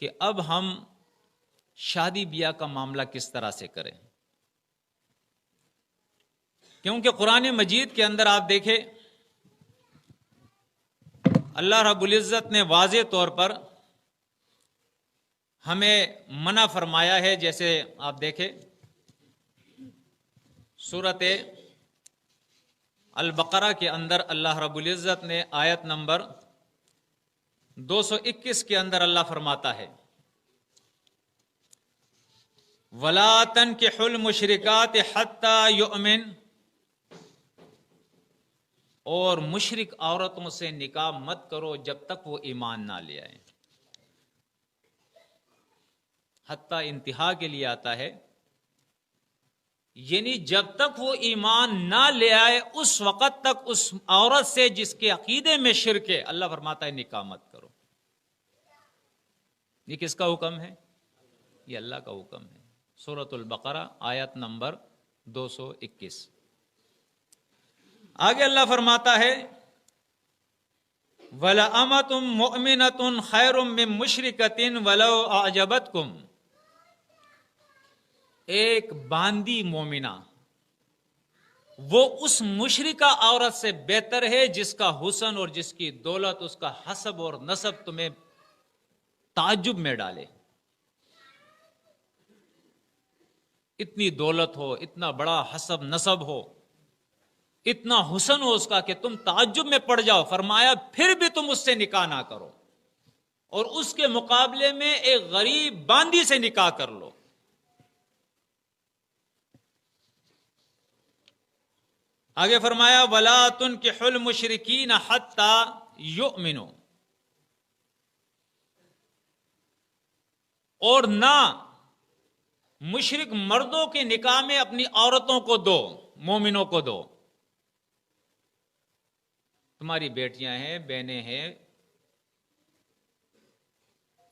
کہ اب ہم شادی بیاہ کا معاملہ کس طرح سے کریں، کیونکہ قرآن مجید کے اندر آپ دیکھیں اللہ رب العزت نے واضح طور پر ہمیں منع فرمایا ہے. جیسے آپ دیکھیں سورۃ البقرہ کے اندر اللہ رب العزت نے آیت نمبر 221 کے اندر اللہ فرماتا ہے وَلَا تَنْكِحُوا الْمُشْرِكَاتِ حَتَّى يُؤْمِنْ، اور مشرک عورتوں سے نکاح مت کرو جب تک وہ ایمان نہ لے آئیں. حتیٰ انتہا کے لیے آتا ہے، یعنی جب تک وہ ایمان نہ لے آئے اس وقت تک اس عورت سے جس کے عقیدے میں شرک ہے اللہ فرماتا ہے نکاح مت کرو. یہ کس کا حکم ہے؟ یہ اللہ کا حکم ہے. سورۃ البقرہ آیت نمبر 221. آگے اللہ فرماتا ہے وَلَأَمَةٌ مُؤْمِنَةٌ خَيْرٌ مِّن مُشْرِكَةٍ وَلَوْ أَعْجَبَتْكُمْ، ایک باندی مومنہ وہ اس مشرکہ عورت سے بہتر ہے جس کا حسن اور جس کی دولت، اس کا حسب اور نسب تمہیں تعجب میں ڈالے. اتنی دولت ہو، اتنا بڑا حسب نسب ہو، اتنا حسن ہو اس کا کہ تم تعجب میں پڑ جاؤ. فرمایا پھر بھی تم اس سے نکاح نہ کرو اور اس کے مقابلے میں ایک غریب باندی سے نکاح کر لو. آگے فرمایا وَلَا تُنْكِحُوا الْمُشْرِكِينَ حَتَّى يُؤْمِنُوا، اور نہ مشرک مردوں کے نکاح میں اپنی عورتوں کو دو، مومنوں کو دو. تمہاری بیٹیاں ہیں، بہنیں ہیں،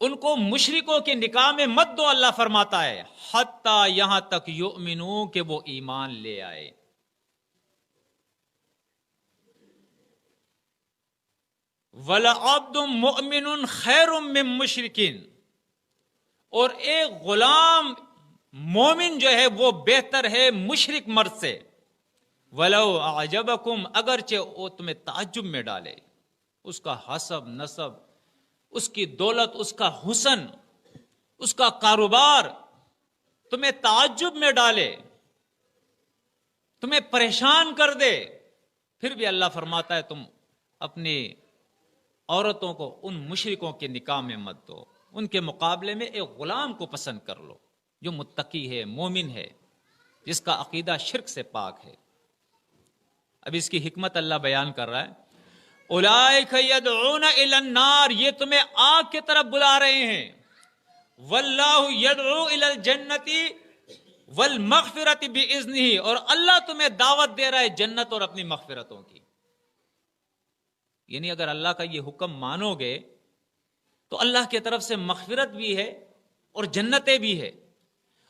ان کو مشرکوں کے نکاح میں مت دو. اللہ فرماتا ہے حتیٰ یہاں تک یؤمنو کہ وہ ایمان لے آئے. وَلَعَبْدٌ مُؤْمِنٌ خَيْرٌ مِّن مُشْرِكٍ، اور ایک غلام مومن جو ہے وہ بہتر ہے مشرک مرد سے. وَلَوْ أَعْجَبَكُمْ، اگرچہ وہ تمہیں تعجب میں ڈالے. اس کا حسب نسب، اس کی دولت، اس کا حسن، اس کا کاروبار تمہیں تعجب میں ڈالے، تمہیں پریشان کر دے، پھر بھی اللہ فرماتا ہے تم اپنی عورتوں کو ان مشرکوں کے نکاح میں مت دو. ان کے مقابلے میں ایک غلام کو پسند کر لو جو متقی ہے، مومن ہے، جس کا عقیدہ شرک سے پاک ہے. اب اس کی حکمت اللہ بیان کر رہا ہے اولئک یدعون الی النار، یہ تمہیں آگ کی طرف بلا رہے ہیں. واللہ یدعو الی الجنۃ والمغفرۃ باذنہ، اور اللہ تمہیں دعوت دے رہا ہے جنت اور اپنی مغفرتوں کی. یعنی اگر اللہ کا یہ حکم مانو گے تو اللہ کی طرف سے مغفرت بھی ہے اور جنتیں بھی ہے.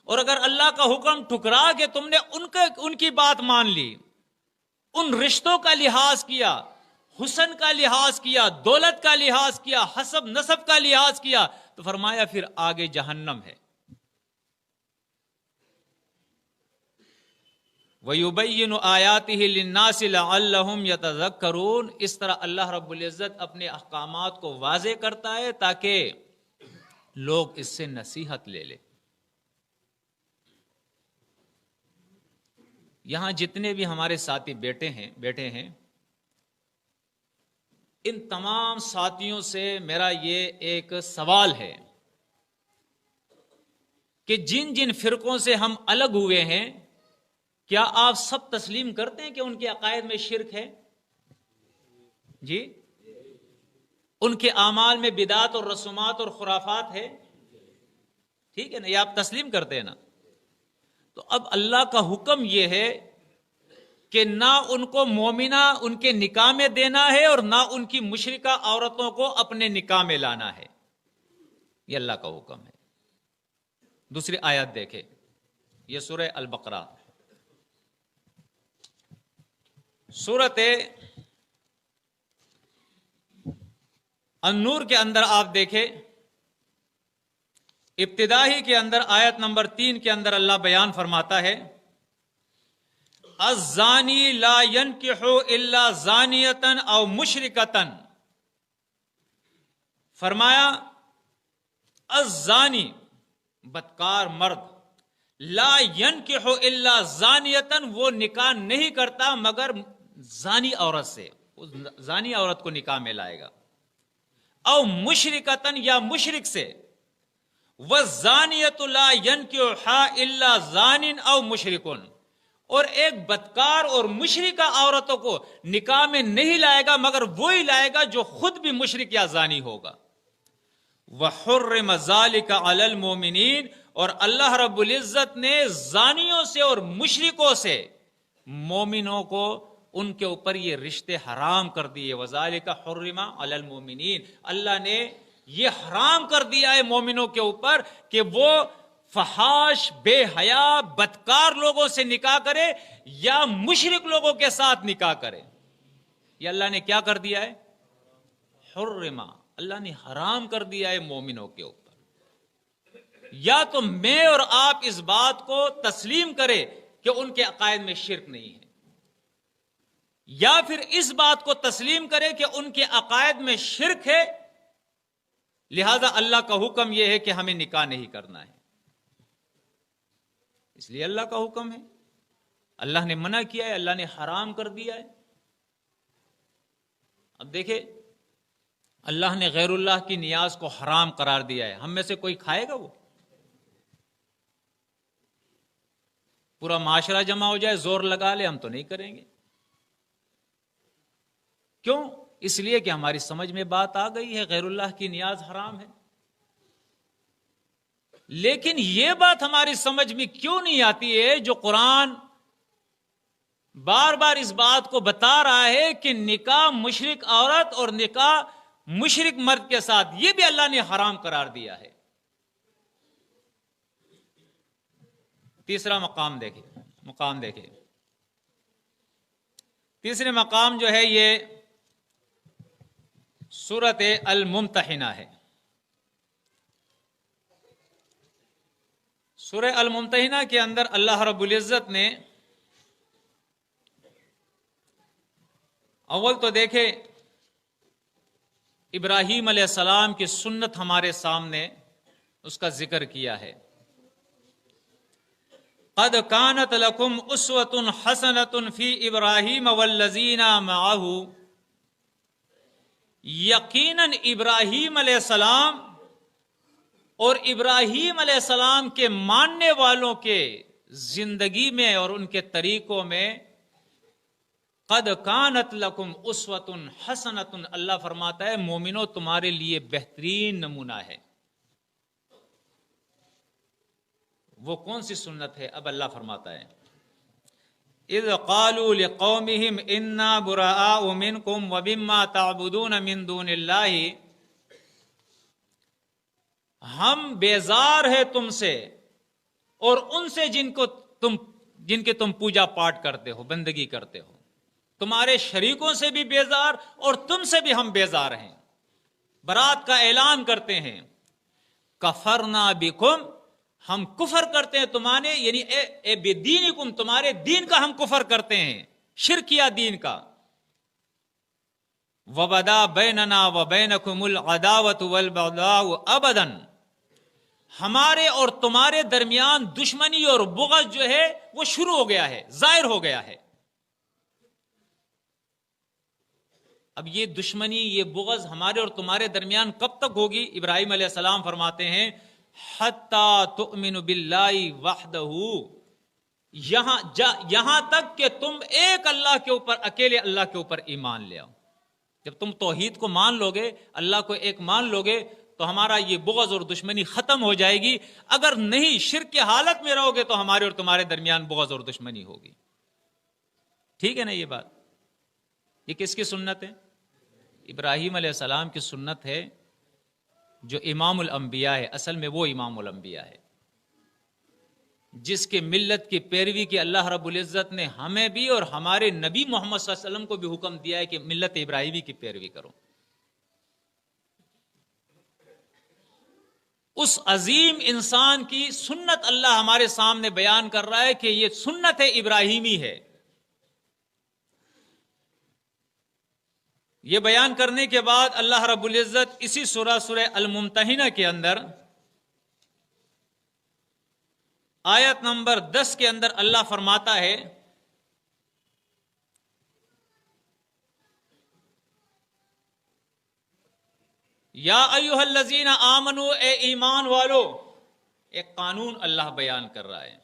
اور اگر اللہ کا حکم ٹھکرا کے تم نے ان کی بات مان لی، ان رشتوں کا لحاظ کیا، حسن کا لحاظ کیا، دولت کا لحاظ کیا، حسب نسب کا لحاظ کیا، تو فرمایا پھر آگے جہنم ہے. وَيُبَيِّنُ آيَاتِهِ لِلنَّاسِ لَعَلَّهُمْ يَتَذَكَّرُونَ. اس طرح اللہ رب العزت اپنے احکامات کو واضح کرتا ہے تاکہ لوگ اس سے نصیحت لے لیں. یہاں جتنے بھی ہمارے ساتھی بیٹھے ہیں ان تمام ساتھیوں سے میرا یہ ایک سوال ہے کہ جن جن فرقوں سے ہم الگ ہوئے ہیں، کیا آپ سب تسلیم کرتے ہیں کہ ان کے عقائد میں شرک ہے؟ جی، ان کے اعمال میں بدعت اور رسومات اور خرافات ہے؟ ٹھیک ہے نا، یہ آپ تسلیم کرتے ہیں نا؟ تو اب اللہ کا حکم یہ ہے کہ نہ ان کو مومنہ ان کے نکاح میں دینا ہے اور نہ ان کی مشرکہ عورتوں کو اپنے نکاح میں لانا ہے. یہ اللہ کا حکم ہے. دوسری آیت دیکھیں، یہ سورہ البقرہ، سورۃ النور کے اندر آپ دیکھیں ابتدائی کے اندر آیت نمبر 3 کے اندر اللہ بیان فرماتا ہے الزانی لا ينکح الا زانیۃ او مشرکۃ، فرمایا الزانی بدکار مرد، لا ينکح الا زانیۃ وہ نکاح نہیں کرتا مگر زانی عورت سے، زانی عورت کو نکاح میں لائے گا، او مشرکۃ یا مشرک سے، والزانیۃ لا ينکحها الا زان او مشرک، اور ایک بدکار اور مشرکہ عورتوں کو نکاح میں نہیں لائے گا مگر وہی لائے گا جو خود بھی مشرک یا زانی ہوگا۔ وحرم ذلک علی المؤمنین، اور اللہ رب العزت نے زانیوں سے اور مشرکوں سے مومنوں کو ان کے اوپر یہ رشتے حرام کر دیے۔ وذالک حرم علی المؤمنین، اللہ نے یہ حرام کر دیا ہے مومنوں کے اوپر کہ وہ فحاش بے حیا بدکار لوگوں سے نکاح کرے یا مشرک لوگوں کے ساتھ نکاح کرے۔ یہ اللہ نے کیا کر دیا ہے؟ حرم، اللہ نے حرام کر دیا ہے مومنوں کے اوپر۔ یا تو میں اور آپ اس بات کو تسلیم کرے کہ ان کے عقائد میں شرک نہیں ہے، یا پھر اس بات کو تسلیم کرے کہ ان کے عقائد میں شرک ہے، لہذا اللہ کا حکم یہ ہے کہ ہمیں نکاح نہیں کرنا ہے، اس لیے اللہ کا حکم ہے، اللہ نے منع کیا ہے، اللہ نے حرام کر دیا ہے۔ اب دیکھیں، اللہ نے غیر اللہ کی نیاز کو حرام قرار دیا ہے، ہم میں سے کوئی کھائے گا؟ وہ پورا معاشرہ جمع ہو جائے زور لگا لے، ہم تو نہیں کریں گے۔ کیوں؟ اس لیے کہ ہماری سمجھ میں بات آ گئی ہے غیر اللہ کی نیاز حرام ہے۔ لیکن یہ بات ہماری سمجھ میں کیوں نہیں آتی ہے جو قرآن بار بار اس بات کو بتا رہا ہے کہ نکاح مشرک عورت اور نکاح مشرک مرد کے ساتھ یہ بھی اللہ نے حرام قرار دیا ہے۔ تیسرا مقام دیکھیں، تیسرے مقام جو ہے یہ سورۃ الممتحنہ ہے۔ سورہ الممتحنہ کے اندر اللہ رب العزت نے اول تو دیکھے ابراہیم علیہ السلام کی سنت ہمارے سامنے اس کا ذکر کیا ہے۔ قد کانت لکم اسوۃ حسنۃ فی ابراہیم والذین معہ، یقیناً ابراہیم علیہ السلام اور ابراہیم علیہ السلام کے ماننے والوں کے زندگی میں اور ان کے طریقوں میں قد کانت لکم اسوۃ حسنۃ، اللہ فرماتا ہے مومنو تمہارے لیے بہترین نمونہ ہے۔ وہ کون سی سنت ہے؟ اب اللہ فرماتا ہے اذ قالوا لقومهم انا براء منکم ومما تعبدون من دون اللہ، ہم بیزار ہے تم سے اور ان سے جن کے تم پوجا پاٹ کرتے ہو، بندگی کرتے ہو، تمہارے شریکوں سے بھی بیزار اور تم سے بھی ہم بیزار ہیں، برات کا اعلان کرتے ہیں۔ کفرنا بکم، ہم کفر کرتے ہیں تمہارے، یعنی اے بدینکم، تمہارے دین کا ہم کفر کرتے ہیں، شرکیہ دین کا۔ وبدا بیننا وبینکم العداوۃ والبغضاء ابدا، ہمارے اور تمہارے درمیان دشمنی اور بغض جو ہے وہ شروع ہو گیا ہے، ظاہر ہو گیا ہے۔ اب یہ دشمنی، یہ بغض ہمارے اور تمہارے درمیان کب تک ہوگی؟ ابراہیم علیہ السلام فرماتے ہیں حتی تؤمنوا باللہ وحدہ، یہاں تک کہ تم ایک اللہ کے اوپر، اکیلے اللہ کے اوپر ایمان لے آؤ۔ جب تم توحید کو مان لو گے، اللہ کو ایک مان لو گے، تو ہمارا یہ بغض اور دشمنی ختم ہو جائے گی۔ اگر نہیں، شرک کی حالت میں رہو گے تو ہمارے اور تمہارے درمیان بغض اور دشمنی ہوگی۔ ٹھیک ہے نا؟ یہ بات، یہ کس کی سنت ہے؟ ابراہیم علیہ السلام کی سنت ہے، جو امام الانبیاء ہے۔ اصل میں وہ امام الانبیاء ہے جس کے ملت کی پیروی کی اللہ رب العزت نے ہمیں بھی اور ہمارے نبی محمد صلی اللہ علیہ وسلم کو بھی حکم دیا ہے کہ ملت ابراہیمی کی پیروی کرو۔ اس عظیم انسان کی سنت اللہ ہمارے سامنے بیان کر رہا ہے کہ یہ سنت ابراہیمی ہے. یہ بیان کرنے کے بعد اللہ رب العزت اسی سورہ الممتحنہ کے اندر آیت نمبر 10 کے اندر اللہ فرماتا ہے یا ایھا الذین آمنو، اے ایمان والو. ایک قانون اللہ بیان کر رہا ہے.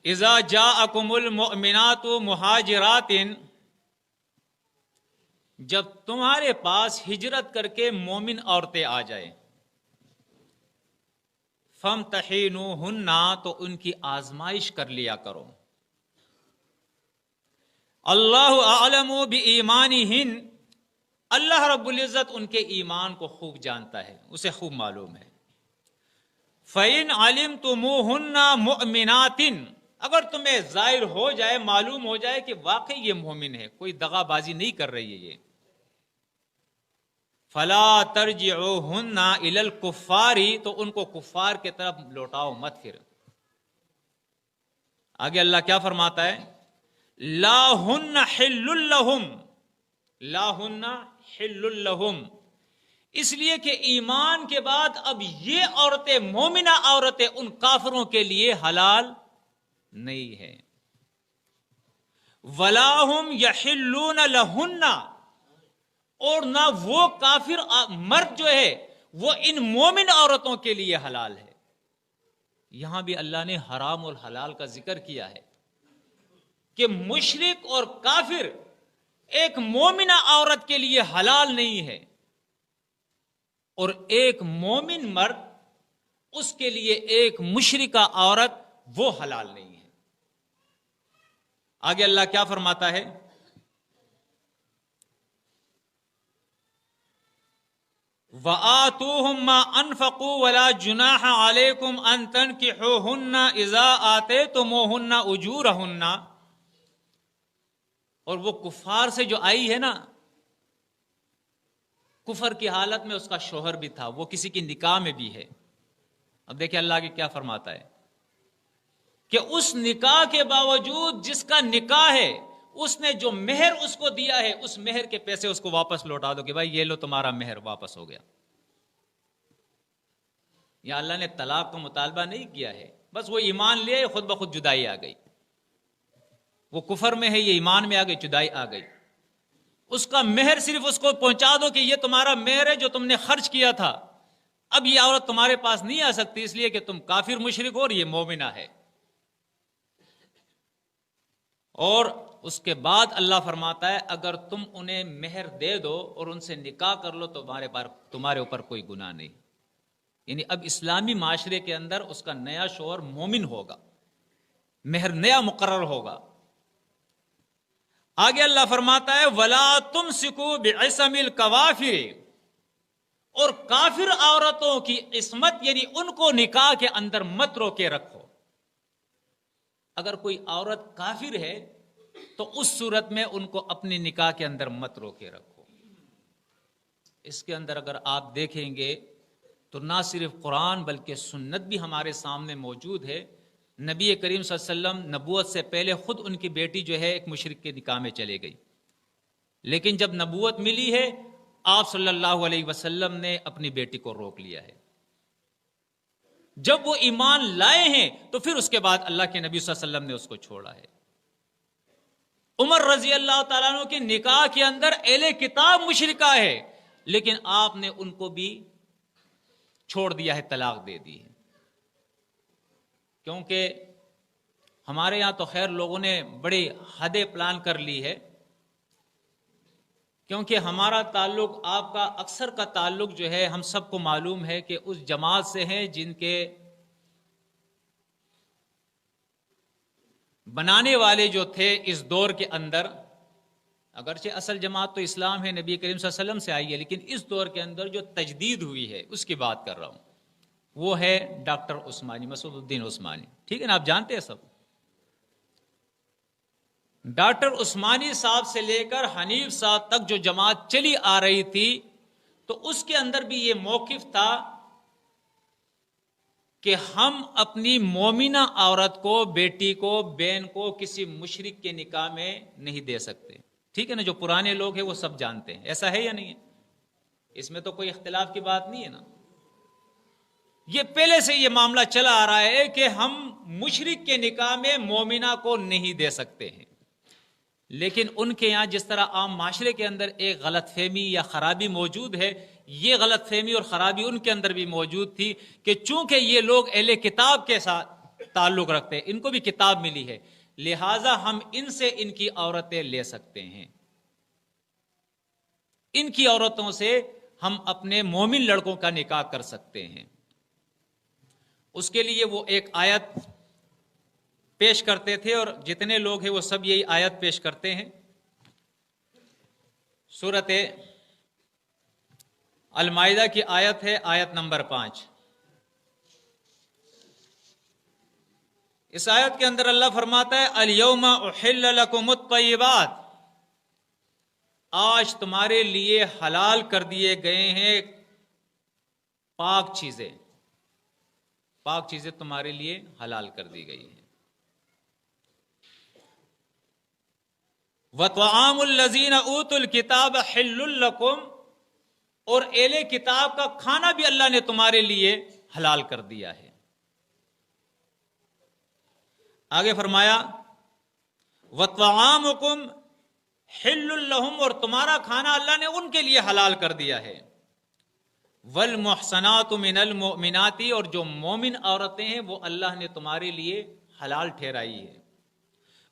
اذا جاءکم المؤمنات مہاجرات، جب تمہارے پاس ہجرت کر کے مومن عورتیں آ جائیں، فامتحنوہن، تو ان کی آزمائش کر لیا کرو. اللہ اعلم بایمانہن، اللہ رب العزت ان کے ایمان کو خوب جانتا ہے، اسے خوب معلوم ہے. فَإِنْ عَلِمْتُمُوهُنَّ مُؤْمِنَاتٍ، اگر تمہیں ظاہر ہو جائے، معلوم ہو جائے کہ واقعی یہ مومن ہے، کوئی دغا بازی نہیں کر رہی ہے یہ، فَلَا تَرْجِعُوهُنَّ إِلَى الْكُفَّارِ، تو ان کو کفار کے طرف لوٹاؤ مت. پھر آگے اللہ کیا فرماتا ہے؟ لَا هُنَّ حِلٌّ لَهُمْ، لَا هُنَّ حِلٌّ لَهُمْ، اس لیے کہ ایمان کے بعد اب یہ عورتیں، مومنہ عورتیں، ان کافروں کے لیے حلال نہیں ہے. وَلَا هُمْ يَحِلُّونَ لَهُنَّ، اور نہ وہ کافر مرد جو ہے وہ ان مومن عورتوں کے لیے حلال ہے. یہاں بھی اللہ نے حرام اور حلال کا ذکر کیا ہے کہ مشرک اور کافر ایک مومنہ عورت کے لیے حلال نہیں ہے، اور ایک مومن مرد، اس کے لیے ایک مشرکہ عورت وہ حلال نہیں ہے. آگے اللہ کیا فرماتا ہے؟ وَآتُوهُم مَّا أَنفَقُوا وَلَا جُنَاحَ عَلَيْكُمْ أَن تَنكِحُوهُنَّ إِذَا آتَيْتُمُوهُنَّ أُجُورَهُنَّ، اور وہ کفار سے جو آئی ہے نا، کفر کی حالت میں اس کا شوہر بھی تھا، وہ کسی کی نکاح میں بھی ہے. اب دیکھیں اللہ کے کیا فرماتا ہے کہ اس نکاح کے باوجود جس کا نکاح ہے، اس نے جو مہر اس کو دیا ہے، اس مہر کے پیسے اس کو واپس لوٹا دو کہ بھائی یہ لو تمہارا مہر واپس ہو گیا. یا اللہ نے طلاق کا مطالبہ نہیں کیا ہے، بس وہ ایمان لے خود بخود جدائی آ گئی. وہ کفر میں ہے، یہ ایمان میں آ گئی، جدائی آ گئی. اس کا مہر صرف اس کو پہنچا دو کہ یہ تمہارا مہر ہے جو تم نے خرچ کیا تھا، اب یہ عورت تمہارے پاس نہیں آ سکتی، اس لیے کہ تم کافر مشرک ہو اور یہ مومنہ ہے. اور اس کے بعد اللہ فرماتا ہے اگر تم انہیں مہر دے دو اور ان سے نکاح کر لو تو تمہارے اوپر کوئی گناہ نہیں. یعنی اب اسلامی معاشرے کے اندر اس کا نیا شوہر مومن ہوگا، مہر نیا مقرر ہوگا. آگے اللہ فرماتا ہے وَلَا تُمْسِكُوا بِعِصَمِ الْكَوَافِرِ، اور کافر عورتوں کی عصمت یعنی ان کو نکاح کے اندر مت روکے رکھو. اگر کوئی عورت کافر ہے تو اس صورت میں ان کو اپنی نکاح کے اندر مت روکے رکھو. اس کے اندر اگر آپ دیکھیں گے تو نہ صرف قرآن بلکہ سنت بھی ہمارے سامنے موجود ہے. نبی کریم صلی اللہ علیہ وسلم نبوت سے پہلے خود ان کی بیٹی جو ہے ایک مشرک کے نکاح میں چلے گئی، لیکن جب نبوت ملی ہے آپ صلی اللہ علیہ وسلم نے اپنی بیٹی کو روک لیا ہے. جب وہ ایمان لائے ہیں تو پھر اس کے بعد اللہ کے نبی صلی اللہ علیہ وسلم نے اس کو چھوڑا ہے. عمر رضی اللہ تعالیٰ عنہ کے نکاح کے اندر اہل کتاب مشرکہ ہے، لیکن آپ نے ان کو بھی چھوڑ دیا ہے، طلاق دے دی ہے. کیونکہ ہمارے یہاں تو خیر لوگوں نے بڑی حدیں پلان کر لی ہے، کیونکہ ہمارا تعلق آپ کا اکثر کا تعلق جو ہے ہم سب کو معلوم ہے کہ اس جماعت سے ہیں جن کے بنانے والے جو تھے اس دور کے اندر، اگرچہ اصل جماعت تو اسلام ہے، نبی کریم صلی اللہ علیہ وسلم سے آئی ہے، لیکن اس دور کے اندر جو تجدید ہوئی ہے اس کی بات کر رہا ہوں، وہ ہے ڈاکٹر عثمانی، مسعود الدین عثمانی. ٹھیک ہے نا، آپ جانتے ہیں سب. ڈاکٹر عثمانی صاحب سے لے کر حنیف صاحب تک جو جماعت چلی آ رہی تھی تو اس کے اندر بھی یہ موقف تھا کہ ہم اپنی مومنہ عورت کو، بیٹی کو، بہن کو کسی مشرک کے نکاح میں نہیں دے سکتے. ٹھیک ہے نا؟ جو پرانے لوگ ہیں وہ سب جانتے ہیں. ایسا ہے یا نہیں ہے؟ اس میں تو کوئی اختلاف کی بات نہیں ہے نا. یہ پہلے سے یہ معاملہ چلا آ رہا ہے کہ ہم مشرک کے نکاح میں مومنہ کو نہیں دے سکتے ہیں. لیکن ان کے یہاں جس طرح عام معاشرے کے اندر ایک غلط فہمی یا خرابی موجود ہے، یہ غلط فہمی اور خرابی ان کے اندر بھی موجود تھی کہ چونکہ یہ لوگ اہل کتاب کے ساتھ تعلق رکھتے ہیں، ان کو بھی کتاب ملی ہے، لہٰذا ہم ان سے ان کی عورتیں لے سکتے ہیں. ان کی عورتوں سے ہم اپنے مومن لڑکوں کا نکاح کر سکتے ہیں. اس کے لیے وہ ایک آیت پیش کرتے تھے، اور جتنے لوگ ہیں وہ سب یہی آیت پیش کرتے ہیں. سورۃ المائدہ کی آیت ہے، آیت نمبر 5. اس آیت کے اندر اللہ فرماتا ہے الیوم احل لکم الطیبات، آج تمہارے لیے حلال کر دیے گئے ہیں پاک چیزیں. پاک چیزیں تمہارے لیے حلال کر دی گئی ہیں. وَطَعَامُ الَّذِينَ أُوتُوا الْكِتَابَ حِلٌّ لَكُمْ، اور اہل کتاب کا کھانا بھی اللہ نے تمہارے لیے حلال کر دیا ہے. آگے فرمایا وَطَعَامُكُمْ حِلٌّ لَهُمْ، اور تمہارا کھانا اللہ نے ان کے لیے حلال کر دیا ہے. وَالْمُحْصَنَاتُ مِنَ الْمُؤْمِنَاتِ، اور جو مومن عورتیں ہیں وہ اللہ نے تمہارے لیے حلال ٹھہرائی ہے.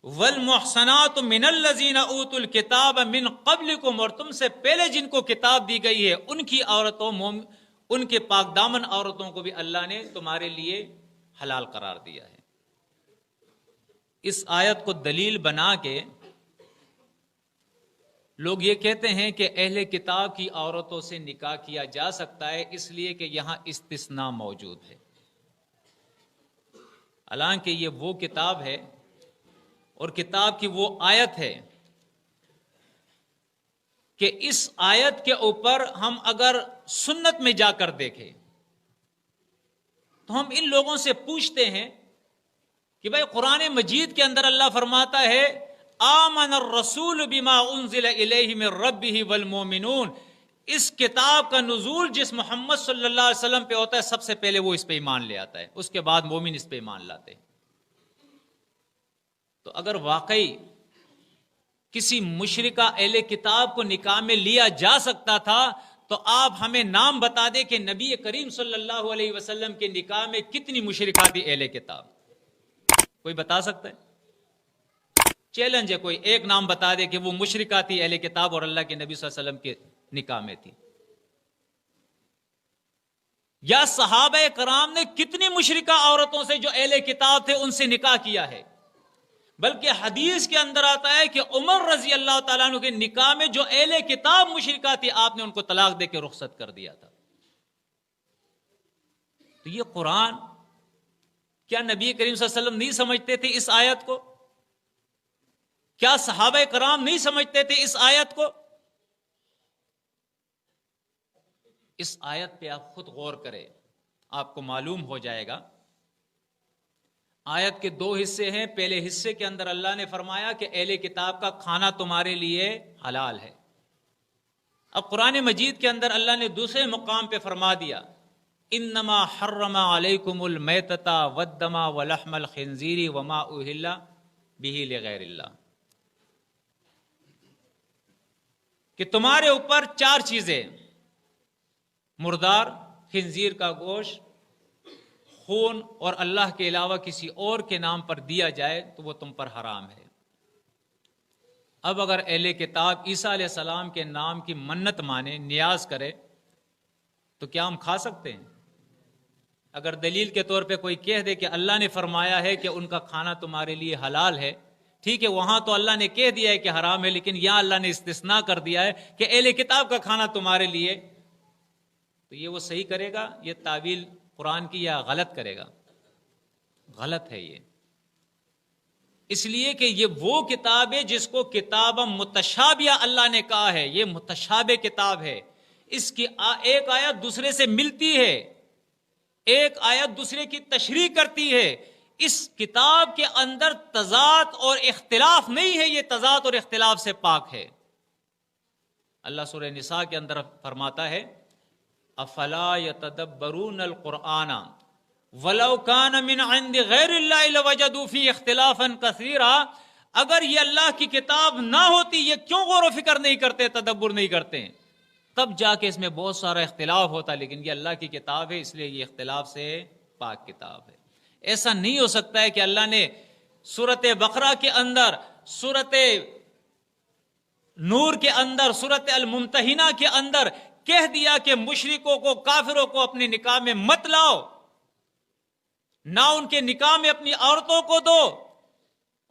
وَالْمُحْصَنَاتُ مِنَ الَّذِينَ أُوتُوا الْكِتَابَ مِنْ قَبْلِكُمْ، اور تم سے پہلے جن کو کتاب دی گئی ہے ان کی عورتوں، ان کے پاک دامن عورتوں کو بھی اللہ نے تمہارے لیے حلال قرار دیا ہے. اس آیت کو دلیل بنا کے لوگ یہ کہتے ہیں کہ اہل کتاب کی عورتوں سے نکاح کیا جا سکتا ہے، اس لیے کہ یہاں استثناء موجود ہے. حالانکہ یہ وہ کتاب ہے اور کتاب کی وہ آیت ہے کہ اس آیت کے اوپر ہم اگر سنت میں جا کر دیکھیں تو ہم ان لوگوں سے پوچھتے ہیں کہ بھائی قرآن مجید کے اندر اللہ فرماتا ہے آمن الرسول بما انزل الیہ من ربہ والمؤمنون، اس کتاب کا نزول جس محمد صلی اللہ علیہ وسلم پہ ہوتا ہے سب سے پہلے وہ اس پہ ایمان لے آتا ہے، اس کے بعد مومن اس پہ ایمان لاتے ہیں. تو اگر واقعی کسی مشرکہ اہل کتاب کو نکاح میں لیا جا سکتا تھا تو آپ ہمیں نام بتا دیں کہ نبی کریم صلی اللہ علیہ وسلم کے نکاح میں کتنی مشرکہ تھی اہل کتاب. کوئی بتا سکتا ہے؟ چیلنج ہے، کوئی ایک نام بتا دے کہ وہ مشرکہ تھی اہل کتاب اور اللہ کے نبی صلی اللہ علیہ وسلم کے نکاح میں تھی. یا صحابہ کرام نے کتنی مشرکہ عورتوں سے جو اہل کتاب تھے ان سے نکاح کیا ہے. بلکہ حدیث کے اندر آتا ہے کہ عمر رضی اللہ تعالیٰ عنہ کے نکاح میں جو اہل کتاب مشرکہ تھی آپ نے ان کو طلاق دے کے رخصت کر دیا تھا. تو یہ قرآن، کیا نبی کریم صلی اللہ علیہ وسلم نہیں سمجھتے تھے اس آیت کو؟ کیا صحابہ کرام نہیں سمجھتے تھے اس آیت کو؟ اس آیت پہ آپ خود غور کریں، آپ کو معلوم ہو جائے گا. آیت کے دو حصے ہیں. پہلے حصے کے اندر اللہ نے فرمایا کہ اہل کتاب کا کھانا تمہارے لیے حلال ہے. اب قرآن مجید کے اندر اللہ نے دوسرے مقام پہ فرما دیا انما حرم علیکم المیتۃ والدم ولحم الخنزیر وما اہل بہ لغیر اللہ، کہ تمہارے اوپر 4 چیزیں، مردار، خنزیر کا گوشت، خون، اور اللہ کے علاوہ کسی اور کے نام پر دیا جائے تو وہ تم پر حرام ہے. اب اگر اہل کتاب عیسیٰ علیہ السلام کے نام کی منت مانے، نیاز کرے، تو کیا ہم کھا سکتے ہیں؟ اگر دلیل کے طور پہ کوئی کہہ دے کہ اللہ نے فرمایا ہے کہ ان کا کھانا تمہارے لیے حلال ہے، ٹھیک ہے، وہاں تو اللہ نے کہہ دیا ہے کہ حرام ہے، لیکن یہاں اللہ نے استثناء کر دیا ہے کہ اہل کتاب کا کھانا تمہارے لیے، تو یہ وہ صحیح کرے گا یہ تعویل قرآن کی یا غلط کرے گا؟ غلط ہے یہ. اس لیے کہ یہ وہ کتاب ہے جس کو کتاب متشابہ اللہ نے کہا ہے. یہ متشابہ کتاب ہے، اس کی ایک آیت دوسرے سے ملتی ہے، ایک آیت دوسرے کی تشریح کرتی ہے. اس کتاب کے اندر تضاد اور اختلاف نہیں ہے، یہ تضاد اور اختلاف سے پاک ہے. اللہ سورہ نساء کے اندر فرماتا ہے افلا یتدبرون القرآن ولو کان من عند غیر اللہ لوجدوا فی اختلافا کثیرا. اگر یہ اللہ کی کتاب نہ ہوتی یہ کیوں غور و فکر نہیں کرتے، تدبر نہیں کرتے، تب جا کے اس میں بہت سارا اختلاف ہوتا. لیکن یہ اللہ کی کتاب ہے، اس لیے یہ اختلاف سے پاک کتاب ہے. ایسا نہیں ہو سکتا ہے کہ اللہ نے سورۃ بقرہ کے اندر، سورۃ نور کے اندر، سورۃ الممتحنہ کے اندر کہہ دیا کہ مشرکوں کو، کافروں کو اپنے نکاح میں مت لاؤ، نہ ان کے نکاح میں اپنی عورتوں کو دو.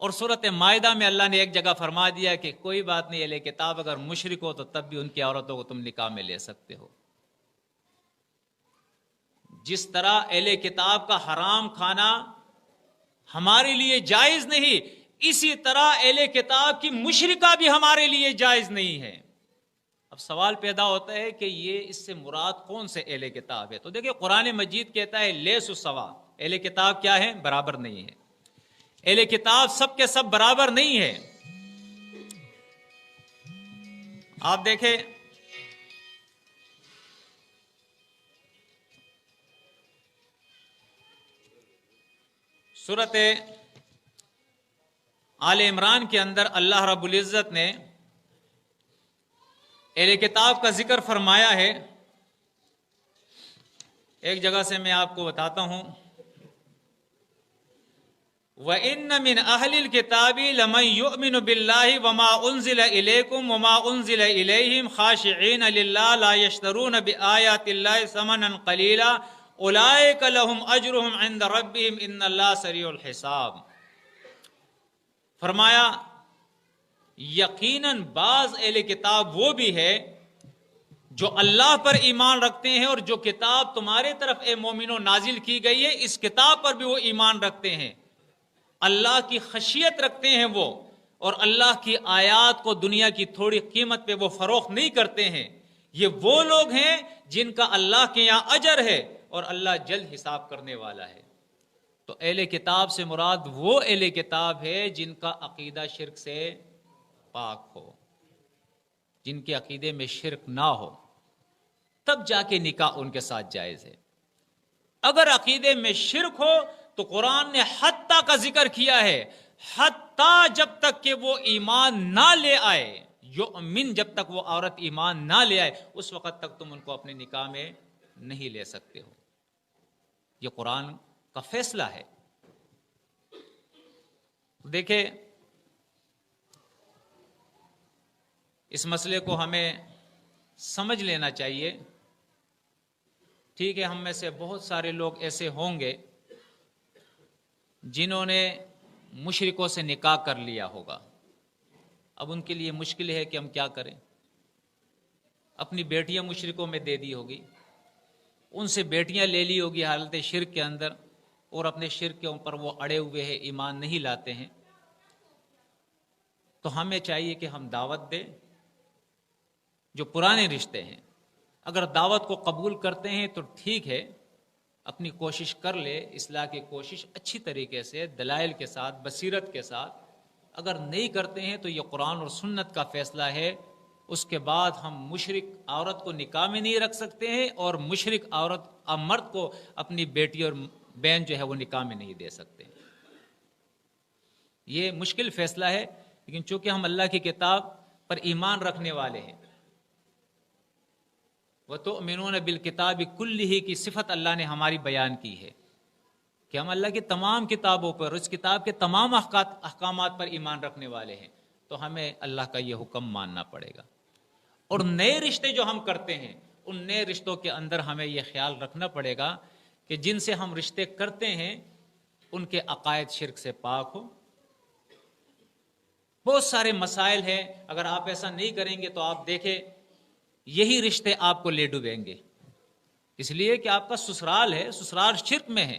اور سورۃ مائدہ میں اللہ نے ایک جگہ فرما دیا کہ کوئی بات نہیں، اہل کتاب اگر مشرک ہو تو تب بھی ان کی عورتوں کو تم نکاح میں لے سکتے ہو. جس طرح اہل کتاب کا حرام کھانا ہمارے لیے جائز نہیں، اسی طرح اہل کتاب کی مشرکہ بھی ہمارے لیے جائز نہیں ہے. اب سوال پیدا ہوتا ہے کہ یہ اس سے مراد کون سے اہل کتاب ہے؟ تو دیکھیں قرآن مجید کہتا ہے لیسوا سوا، اہل کتاب کیا ہے؟ برابر نہیں ہے. اہل کتاب سب کے سب برابر نہیں ہے. آپ دیکھیں سورۃ آل عمران کے اندر اللہ رب العزت نے اہل کتاب کا ذکر فرمایا ہے. ایک جگہ سے میں آپ کو بتاتا ہوں، وَإِنَّ مِنْ أَهْلِ الْكِتَابِ لَمَنْ يُؤْمِنُ بِاللَّهِ وَمَا أُنزِلَ إِلَيْكُمْ وَمَا أُنزِلَ إِلَيْهِمْ خَاشِعِينَ لِلَّهِ لَا يَشْتَرُونَ بِآيَاتِ اللَّهِ ثَمَنًا قَلِيلًا أُولَئِكَ لَهُمْ أَجْرُهُمْ عِنْدَ رَبِّهِمْ إِنَّ اللَّهَ سَرِيعُ الْحِسَابِ. فرمایا یقیناً بعض اہل کتاب وہ بھی ہے جو اللہ پر ایمان رکھتے ہیں، اور جو کتاب تمہارے طرف اے مومنوں نازل کی گئی ہے اس کتاب پر بھی وہ ایمان رکھتے ہیں، اللہ کی خشیت رکھتے ہیں وہ، اور اللہ کی آیات کو دنیا کی تھوڑی قیمت پہ وہ فروخت نہیں کرتے ہیں. یہ وہ لوگ ہیں جن کا اللہ کے یہاں اجر ہے اور اللہ جلد حساب کرنے والا ہے. تو اہل کتاب سے مراد وہ اہل کتاب ہے جن کا عقیدہ شرک سے پاک ہو، جن کے عقیدے میں شرک نہ ہو، تب جا کے نکاح ان کے ساتھ جائز ہے. اگر عقیدے میں شرک ہو تو قرآن نے حتیٰ کا ذکر کیا ہے، حتیٰ جب تک کہ وہ ایمان نہ لے آئے، یؤمن، جب تک وہ عورت ایمان نہ لے آئے اس وقت تک تم ان کو اپنے نکاح میں نہیں لے سکتے ہو. یہ قرآن کا فیصلہ ہے. دیکھیں اس مسئلے کو ہمیں سمجھ لینا چاہیے. ٹھیک ہے، ہم میں سے بہت سارے لوگ ایسے ہوں گے جنہوں نے مشرکوں سے نکاح کر لیا ہوگا. اب ان کے لیے مشکل ہے کہ ہم کیا کریں. اپنی بیٹیاں مشرکوں میں دے دی ہوگی، ان سے بیٹیاں لے لی ہوگی حالت شرک کے اندر، اور اپنے شرک کے اوپر وہ اڑے ہوئے ہیں، ایمان نہیں لاتے ہیں. تو ہمیں چاہیے کہ ہم دعوت دیں. جو پرانے رشتے ہیں اگر دعوت کو قبول کرتے ہیں تو ٹھیک ہے، اپنی کوشش کر لے، اصلاح کی کوشش اچھی طریقے سے دلائل کے ساتھ، بصیرت کے ساتھ. اگر نہیں کرتے ہیں تو یہ قرآن اور سنت کا فیصلہ ہے. اس کے بعد ہم مشرک عورت کو نکاح میں نہیں رکھ سکتے ہیں، اور مشرک عورت مرد کو اپنی بیٹی اور بہن جو ہے وہ نکاح میں نہیں دے سکتے. یہ مشکل فیصلہ ہے، لیکن چونکہ ہم اللہ کی کتاب پر ایمان رکھنے والے ہیں، وَتُؤْمِنُونَ بِالْكِتَابِ كُلِّهِ کی صفت اللہ نے ہماری بیان کی ہے کہ ہم اللہ کی تمام کتابوں پر، اس کتاب کے تمام احکامات پر ایمان رکھنے والے ہیں. تو ہمیں اللہ کا یہ حکم ماننا پڑے گا. اور نئے رشتے جو ہم کرتے ہیں ان نئے رشتوں کے اندر ہمیں یہ خیال رکھنا پڑے گا کہ جن سے ہم رشتے کرتے ہیں ان کے عقائد شرک سے پاک ہو. بہت سارے مسائل ہیں، اگر آپ ایسا نہیں کریں گے تو آپ دیکھیں یہی رشتے آپ کو لے ڈوبیں گے، اس لیے کہ آپ کا سسرال ہے، سسرال شرک میں ہے.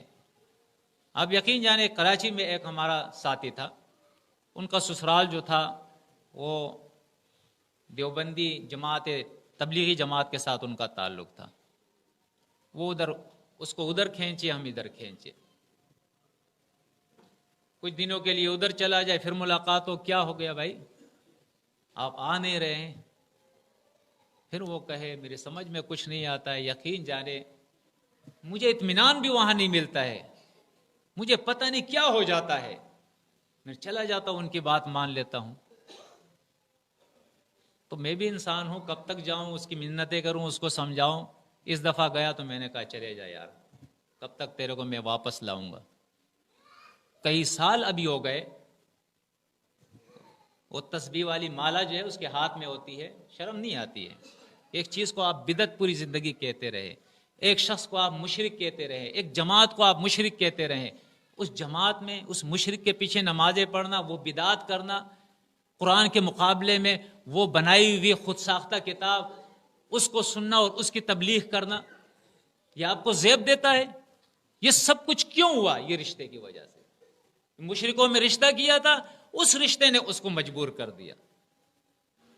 آپ یقین جانیں کراچی میں ایک ہمارا ساتھی تھا، ان کا سسرال جو تھا وہ دیوبندی جماعت تبلیغی جماعت کے ساتھ ان کا تعلق تھا، وہ ادھر اس کو ادھر کھینچے، ہم ادھر کھینچے، کچھ دنوں کے لیے ادھر چلا جائے، پھر ملاقات ہو، کیا ہو گیا بھائی آپ آ نہیں رہے ہیں، پھر وہ کہے میری سمجھ میں کچھ نہیں آتا ہے، یقین جانے مجھے اطمینان بھی وہاں نہیں ملتا ہے، مجھے پتہ نہیں کیا ہو جاتا ہے، میں چلا جاتا ہوں، ان کی بات مان لیتا ہوں، تو میں بھی انسان ہوں، کب تک جاؤں اس کی منتیں کروں، اس کو سمجھاؤں۔ اس دفعہ گیا تو میں نے کہا چلے جا یار، کب تک تیرے کو میں واپس لاؤں گا، کئی سال ابھی ہو گئے، وہ تسبیح والی مالا جو ہے اس کے ہاتھ میں ہوتی ہے، شرم نہیں آتی ہے، ایک چیز کو آپ بدعت پوری زندگی کہتے رہے، ایک شخص کو آپ مشرک کہتے رہے، ایک جماعت کو آپ مشرک کہتے رہے، اس جماعت میں اس مشرک کے پیچھے نمازیں پڑھنا، وہ بدعت کرنا، قرآن کے مقابلے میں وہ بنائی ہوئی خود ساختہ کتاب اس کو سننا اور اس کی تبلیغ کرنا، یہ آپ کو زیب دیتا ہے؟ یہ سب کچھ کیوں ہوا؟ یہ رشتے کی وجہ سے، مشرکوں میں رشتہ کیا تھا، اس رشتے نے اس کو مجبور کر دیا۔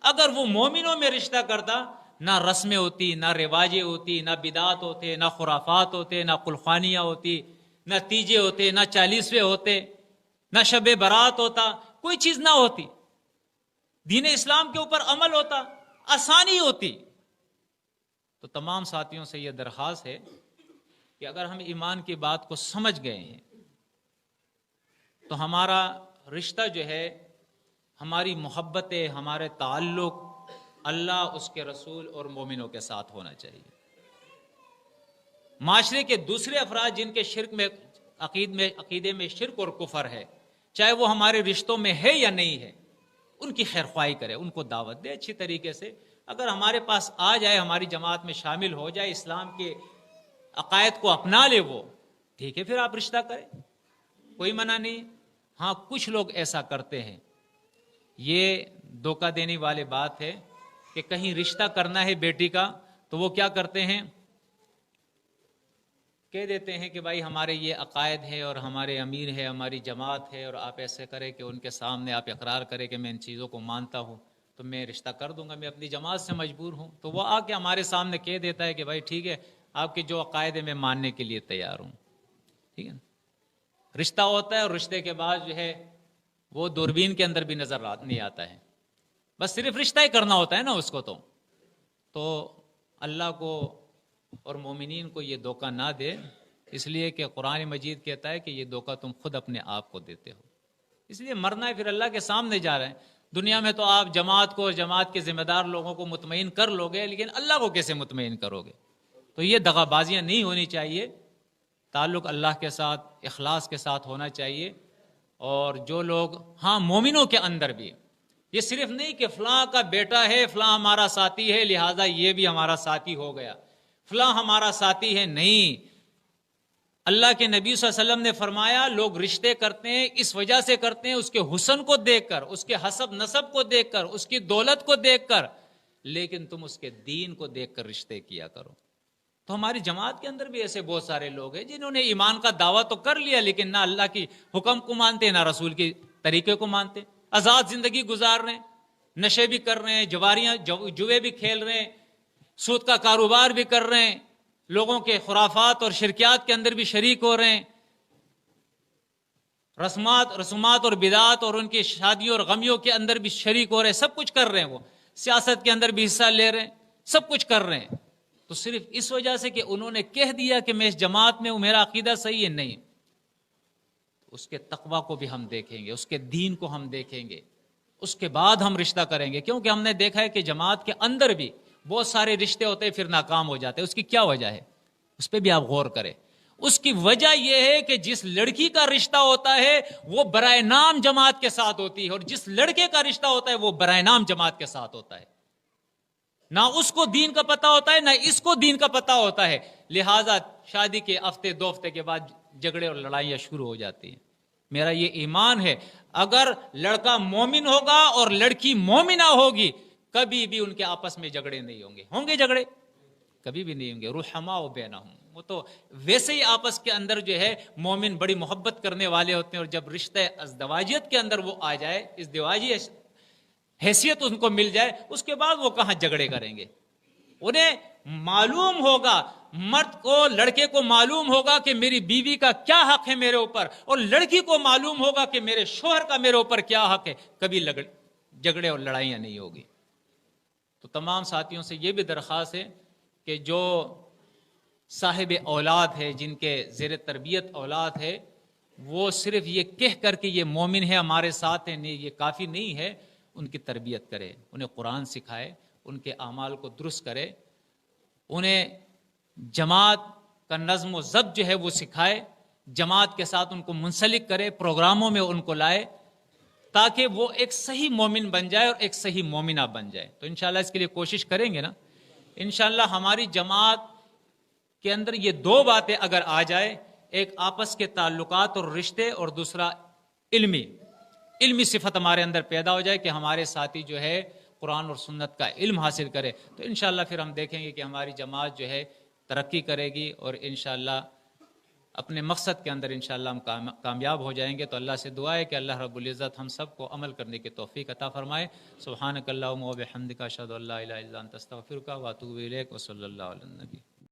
اگر وہ مومنوں میں رشتہ کرتا، نہ رسمیں ہوتی، نہ رواجیں ہوتی، نہ بدعات ہوتے، نہ خرافات ہوتے، نہ قلخانیاں ہوتی، نہ تیجے ہوتے، نہ چالیسویں ہوتے، نہ شب برات ہوتا، کوئی چیز نہ ہوتی، دین اسلام کے اوپر عمل ہوتا، آسانی ہوتی۔ تو تمام ساتھیوں سے یہ درخواست ہے کہ اگر ہم ایمان کی بات کو سمجھ گئے ہیں تو ہمارا رشتہ جو ہے، ہماری محبتیں، ہمارے تعلق اللہ، اس کے رسول اور مومنوں کے ساتھ ہونا چاہیے۔ معاشرے کے دوسرے افراد جن کے شرک میں عقیدے میں شرک اور کفر ہے، چاہے وہ ہمارے رشتوں میں ہے یا نہیں ہے، ان کی خیر خواہی کرے، ان کو دعوت دے اچھی طریقے سے، اگر ہمارے پاس آ جائے، ہماری جماعت میں شامل ہو جائے، اسلام کے عقائد کو اپنا لے، وہ ٹھیک ہے، پھر آپ رشتہ کریں، کوئی منع نہیں۔ ہاں کچھ لوگ ایسا کرتے ہیں، یہ دھوکہ دینے والی بات ہے کہ کہیں رشتہ کرنا ہے بیٹی کا تو وہ کیا کرتے ہیں، کہہ دیتے ہیں کہ بھائی ہمارے یہ عقائد ہے اور ہمارے امیر ہے، ہماری جماعت ہے، اور آپ ایسے کریں کہ ان کے سامنے آپ اقرار کریں کہ میں ان چیزوں کو مانتا ہوں تو میں رشتہ کر دوں گا، میں اپنی جماعت سے مجبور ہوں، تو وہ آ کے ہمارے سامنے کہہ دیتا ہے کہ بھائی ٹھیک ہے، آپ کے جو عقائد ہے میں ماننے کے لیے تیار ہوں، ٹھیک ہے، رشتہ ہوتا ہے، اور رشتے کے بعد جو ہے وہ دوربین کے اندر بھی نظر نہیں آتا ہے، بس صرف رشتہ ہی کرنا ہوتا ہے نا اس کو، تو اللہ کو اور مومنین کو یہ دھوکہ نہ دے، اس لیے کہ قرآن مجید کہتا ہے کہ یہ دھوکہ تم خود اپنے آپ کو دیتے ہو، اس لیے مرنا ہے، پھر اللہ کے سامنے جا رہے ہیں۔ دنیا میں تو آپ جماعت کو اور جماعت کے ذمہ دار لوگوں کو مطمئن کر لو گے، لیکن اللہ کو کیسے مطمئن کرو گے؟ تو یہ دغا بازیاں نہیں ہونی چاہیے، تعلق اللہ کے ساتھ اخلاص کے ساتھ ہونا چاہیے۔ اور جو لوگ ہاں مومنوں کے اندر بھی، یہ صرف نہیں کہ فلاں کا بیٹا ہے، فلاں ہمارا ساتھی ہے لہٰذا یہ بھی ہمارا ساتھی ہو گیا، فلاں ہمارا ساتھی ہے، نہیں، اللہ کے نبی صلی اللہ علیہ وسلم نے فرمایا لوگ رشتے کرتے ہیں اس وجہ سے کرتے ہیں، اس کے حسن کو دیکھ کر، اس کے حسب نسب کو دیکھ کر، اس کی دولت کو دیکھ کر، لیکن تم اس کے دین کو دیکھ کر رشتے کیا کرو۔ تو ہماری جماعت کے اندر بھی ایسے بہت سارے لوگ ہیں جنہوں نے ایمان کا دعویٰ تو کر لیا، لیکن نہ اللہ کی حکم کو مانتے، نہ رسول کے طریقے کو مانتے، آزاد زندگی گزار رہے ہیں، نشے بھی کر رہے ہیں، جوے بھی کھیل رہے ہیں، سود کا کاروبار بھی کر رہے ہیں، لوگوں کے خرافات اور شرکیات کے اندر بھی شریک ہو رہے ہیں، رسومات اور بدعات اور ان کی شادیوں اور غمیوں کے اندر بھی شریک ہو رہے ہیں، سب کچھ کر رہے ہیں، وہ سیاست کے اندر بھی حصہ لے رہے ہیں، سب کچھ کر رہے ہیں، تو صرف اس وجہ سے کہ انہوں نے کہہ دیا کہ میں اس جماعت میں ہوں، میرا عقیدہ صحیح ہے، نہیں، اس کے تقوی کو بھی ہم دیکھیں گے، اس کے دین کو ہم دیکھیں گے، اس کے بعد ہم رشتہ کریں گے، کیونکہ ہم نے دیکھا ہے کہ جماعت کے اندر بھی بہت سارے رشتے ہوتے ہیں پھر ناکام ہو جاتے ہیں۔ اس کی کیا وجہ ہے؟ اس پہ بھی آپ غور کریں۔ اس کی وجہ یہ ہے کہ جس لڑکی کا رشتہ ہوتا ہے وہ برائے نام جماعت کے ساتھ ہوتی ہے، اور جس لڑکے کا رشتہ ہوتا ہے وہ برائے نام جماعت کے ساتھ ہوتا ہے، نہ اس کو دین کا پتہ ہوتا ہے نہ اس کو دین کا پتہ ہوتا ہے، لہٰذا شادی کے ہفتے دو ہفتے کے بعد جھگڑے اور لڑائیاں شروع ہو جاتی ہیں۔ میرا یہ ایمان ہے اگر لڑکا مومن ہوگا اور لڑکی مومنہ ہوگی کبھی بھی ان کے آپس میں جھگڑے نہیں ہوں گے جھگڑے کبھی بھی نہیں ہوں گے، رحماء بینہم، وہ تو ویسے ہی آپس کے اندر جو ہے مومن بڑی محبت کرنے والے ہوتے ہیں، اور جب رشتہ ازدواجیت کے اندر وہ آ جائے، ازدواجی حیثیت ان کو مل جائے، اس کے بعد وہ کہاں جھگڑے کریں گے، انہیں معلوم ہوگا، مرد کو، لڑکے کو معلوم ہوگا کہ میری بیوی کا کیا حق ہے میرے اوپر، اور لڑکی کو معلوم ہوگا کہ میرے شوہر کا میرے اوپر کیا حق ہے، کبھی جھگڑے اور لڑائیاں نہیں ہوگی۔ تو تمام ساتھیوں سے یہ بھی درخواست ہے کہ جو صاحب اولاد ہے، جن کے زیر تربیت اولاد ہے، وہ صرف یہ کہہ کر کے یہ مومن ہے ہمارے ساتھ ہے، نہیں، یہ کافی نہیں ہے، ان کی تربیت کرے، انہیں قرآن سکھائے، ان کے اعمال کو درست کرے، انہیں جماعت کا نظم و ضبط جو ہے وہ سکھائے، جماعت کے ساتھ ان کو منسلک کرے، پروگراموں میں ان کو لائے، تاکہ وہ ایک صحیح مومن بن جائے اور ایک صحیح مومنہ بن جائے۔ تو انشاءاللہ اس کے لیے کوشش کریں گے نا۔ انشاءاللہ ہماری جماعت کے اندر یہ دو باتیں اگر آ جائے، ایک آپس کے تعلقات اور رشتے، اور دوسرا علمی صفت ہمارے اندر پیدا ہو جائے کہ ہمارے ساتھی جو ہے قرآن اور سنت کا علم حاصل کرے، تو انشاءاللہ پھر ہم دیکھیں گے کہ ہماری جماعت جو ہے ترقی کرے گی، اور انشاءاللہ اپنے مقصد کے اندر انشاءاللہ ہم کامیاب ہو جائیں گے۔ تو اللہ سے دعا ہے کہ اللہ رب العزت ہم سب کو عمل کرنے کی توفیق عطا فرمائے۔ سبحانک اللہم و بحمدک، اشہد ان لا الہ الا انت، استغفرک و اتوب الیک، و صلی اللہ علی النبی۔